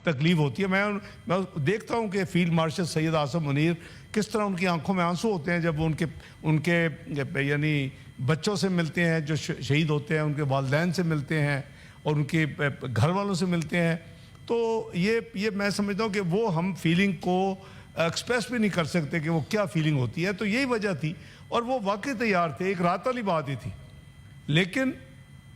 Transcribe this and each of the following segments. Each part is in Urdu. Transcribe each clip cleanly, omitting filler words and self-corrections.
تکلیف ہوتی ہے. میں دیکھتا ہوں کہ فیلڈ مارشل سید آصم منیر کس طرح ان کی آنکھوں میں آنسو ہوتے ہیں جب ان کے یعنی بچوں سے ملتے ہیں جو شہید ہوتے ہیں, ان کے والدین سے ملتے ہیں اور ان کے گھر والوں سے ملتے ہیں. تو یہ میں سمجھتا ہوں کہ وہ ہم فیلنگ کو ایکسپریس بھی نہیں کر سکتے کہ وہ کیا فیلنگ ہوتی ہے. تو یہی وجہ تھی, اور وہ واقعی تیار تھے, ایک رات والی بات ہی تھی. لیکن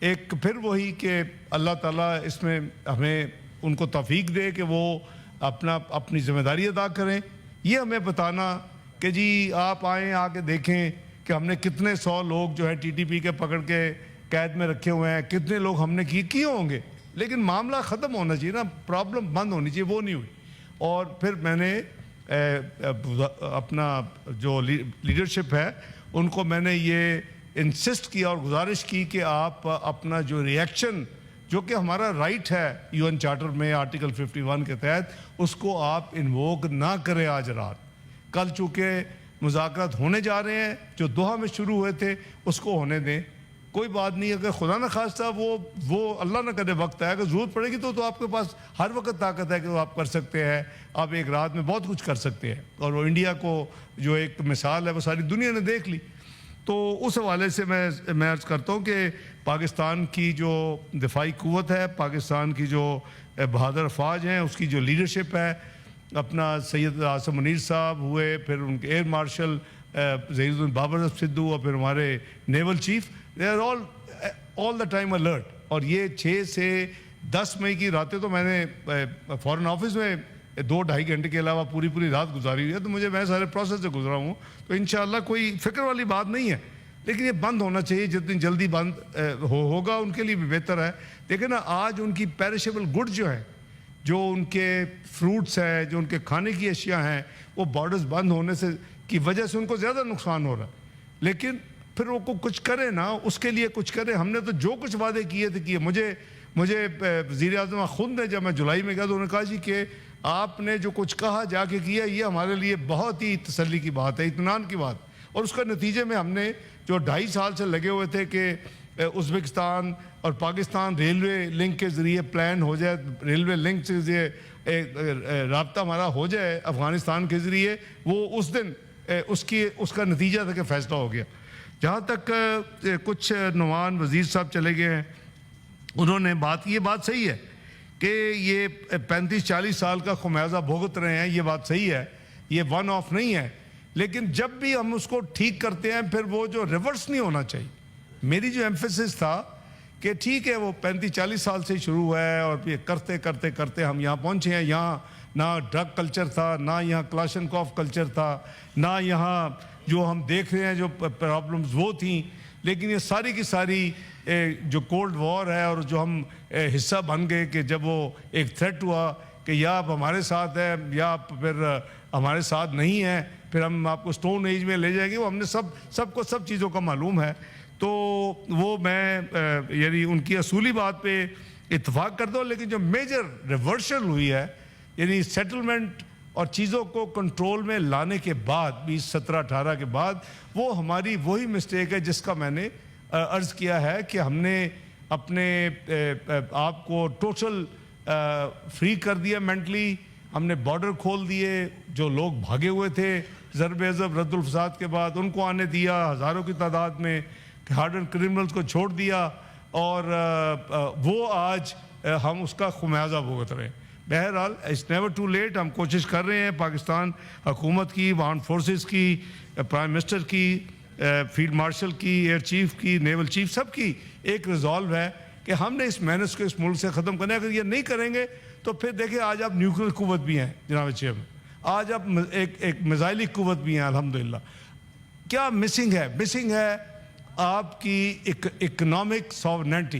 ایک پھر وہی کہ اللہ تعالیٰ اس میں ہمیں ان کو توفیق دے کہ وہ اپنی ذمہ داری ادا کریں. یہ ہمیں بتانا کہ جی آپ آئیں, آ کے دیکھیں کہ ہم نے کتنے 100 لوگ جو ہے ٹی ٹی پی کے پکڑ کے قید میں رکھے ہوئے ہیں, کتنے لوگ ہم نے کیے ہوں گے. لیکن معاملہ ختم ہونا چاہیے نا, پرابلم بند ہونی چاہیے, وہ نہیں ہوئی. اور پھر میں نے اپنا جو لیڈرشپ ہے ان کو میں نے یہ انسسٹ کیا اور گزارش کی کہ آپ اپنا جو ریئیکشن, جو کہ ہمارا رائٹ ہے یو این چارٹر میں آرٹیکل 51 کے تحت, اس کو آپ انووک نہ کریں آج رات. کل چونکہ مذاکرات ہونے جا رہے ہیں, جو دوحہ میں شروع ہوئے تھے اس کو ہونے دیں. کوئی بات نہیں, اگر خدا نہ خواستہ وہ اللہ نہ کرے وقت آئے, اگر ضرورت پڑے گی تو آپ کے پاس ہر وقت طاقت ہے کہ وہ آپ کر سکتے ہیں. آپ ایک رات میں بہت کچھ کر سکتے ہیں, اور وہ انڈیا کو جو ایک مثال ہے وہ ساری دنیا نے دیکھ لی. تو اس حوالے سے میں عرض کرتا ہوں کہ پاکستان کی جو دفاعی قوت ہے, پاکستان کی جو بہادر افواج ہیں, اس کی جو لیڈرشپ ہے, اپنا سید آصم منیر صاحب ہوئے, پھر ان کے ایئر مارشل ظہیر الدین بابر صدو, اور پھر ہمارے naval chief, they are all the time alert. اور یہ 6 سے 10 مئی کی راتیں تو میں نے فارن آفس میں 2-2.5 گھنٹے کے علاوہ پوری رات گزاری ہوئی ہے. تو میں سارے پروسیس سے گزرا ہوں, تو انشاءاللہ کوئی فکر والی بات نہیں ہے. لیکن یہ بند ہونا چاہیے, جتنی جلدی بند ہوگا ان کے لیے بھی بہتر ہے. دیکھیں نا, آج ان کی پیرشیبل گڈ جو ہے, جو ان کے فروٹس ہیں, جو ان کے کھانے کی اشیاء ہیں, وہ بارڈرز بند ہونے سے کی وجہ سے ان کو زیادہ نقصان ہو رہا ہے. لیکن پھر وہ کچھ کرے نا, اس کے لیے کچھ کرے. ہم نے تو جو کچھ وعدے کیے تھے کیے. مجھے وزیر اعظم خود نے, جب میں جولائی میں گیا تو انہوں نے کہا جی کہ آپ نے جو کچھ کہا جا کے کیا, یہ ہمارے لیے بہت ہی تسلی کی بات ہے, اطمینان کی بات. اور اس کا نتیجے میں ہم نے جو 2.5 سال سے لگے ہوئے تھے کہ ازبکستان اور پاکستان ریلوے لنک کے ذریعے پلان ہو جائے, ریلوے لنک سے ذریعے رابطہ ہمارا ہو جائے افغانستان کے ذریعے, وہ اس دن اس کا نتیجہ تھا کہ فیصلہ ہو گیا. جہاں تک کچھ نوان وزیر صاحب چلے گئے ہیں, انہوں نے یہ بات صحیح ہے کہ یہ 35-40 سال کا خمیازہ بھگت رہے ہیں, یہ بات صحیح ہے, یہ ون آف نہیں ہے. لیکن جب بھی ہم اس کو ٹھیک کرتے ہیں پھر وہ جو ریورس نہیں ہونا چاہیے. میری جو ایمفیسس تھا کہ ٹھیک ہے وہ 35-40 سال سے شروع ہوا ہے, اور یہ کرتے ہم یہاں پہنچے ہیں. یہاں نہ ڈرگ کلچر تھا, نہ یہاں کلاشنکوف کلچر تھا, نہ یہاں جو ہم دیکھ رہے ہیں جو پرابلمز وہ تھیں. لیکن یہ ساری کی ساری جو کولڈ وار ہے, اور جو ہم حصہ بن گئے کہ جب وہ ایک تھریٹ ہوا کہ یا آپ ہمارے ساتھ ہیں یا آپ پھر ہمارے ساتھ نہیں ہیں, پھر ہم آپ کو سٹون ایج میں لے جائیں گے. وہ ہم نے سب چیزوں کا معلوم ہے. تو وہ میں یعنی ان کی اصولی بات پہ اتفاق کرتا ہوں. لیکن جو میجر ریورشل ہوئی ہے, یعنی سیٹلمنٹ اور چیزوں کو کنٹرول میں لانے کے بعد 2017-18 کے بعد, وہ ہماری وہی مسٹیک ہے جس کا میں نے عرض کیا ہے کہ ہم نے اپنے آپ کو ٹوٹل فری کر دیا مینٹلی. ہم نے بارڈر کھول دیے, جو لوگ بھاگے ہوئے تھے ضرب عضب رد الفساد کے بعد ان کو آنے دیا ہزاروں کی تعداد میں, ہارڈن کرمنلز کو چھوڑ دیا, اور وہ آج ہم اس کا خمیازہ بھگت رہے ہیں. بہرحال اٹس نیور ٹو لیٹ. ہم کوشش کر رہے ہیں, پاکستان حکومت کی, آرمڈ فورسز کی, پرائم منسٹر کی, فیلڈ مارشل کی, ایئر چیف کی, نیول چیف, سب کی ایک ریزالو ہے کہ ہم نے اس مینس کو اس ملک سے ختم کرنا ہے. اگر یہ نہیں کریں گے تو پھر دیکھیں, آج آپ نیوکلیر قوت بھی ہیں جناب چیئرمین, آج آپ ایک میزائلی قوت بھی ہیں الحمدللہ. کیا مسنگ ہے؟ مسنگ ہے آپ کی اکنامک ساورنٹی,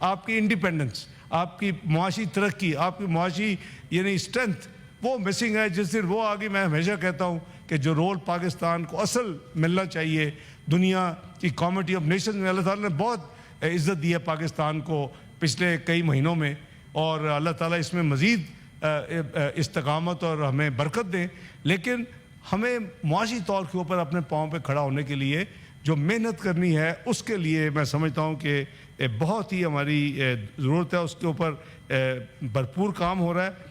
آپ کی انڈیپینڈنس, آپ کی معاشی ترقی, آپ کی معاشی یعنی اسٹرینتھ, وہ مسنگ ہے. جس دن وہ آگے, میں ہمیشہ کہتا ہوں کہ جو رول پاکستان کو اصل ملنا چاہیے دنیا کی کمیونٹی آف نیشنز میں, اللہ تعالیٰ نے بہت عزت دی ہے پاکستان کو پچھلے کئی مہینوں میں, اور اللہ تعالیٰ اس میں مزید استقامت اور ہمیں برکت دیں. لیکن ہمیں معاشی طور کے اوپر اپنے پاؤں پہ کھڑا ہونے کے لیے جو محنت کرنی ہے, اس کے لیے میں سمجھتا ہوں کہ بہت ہی ہماری ضرورت ہے. اس کے اوپر بھرپور کام ہو رہا ہے.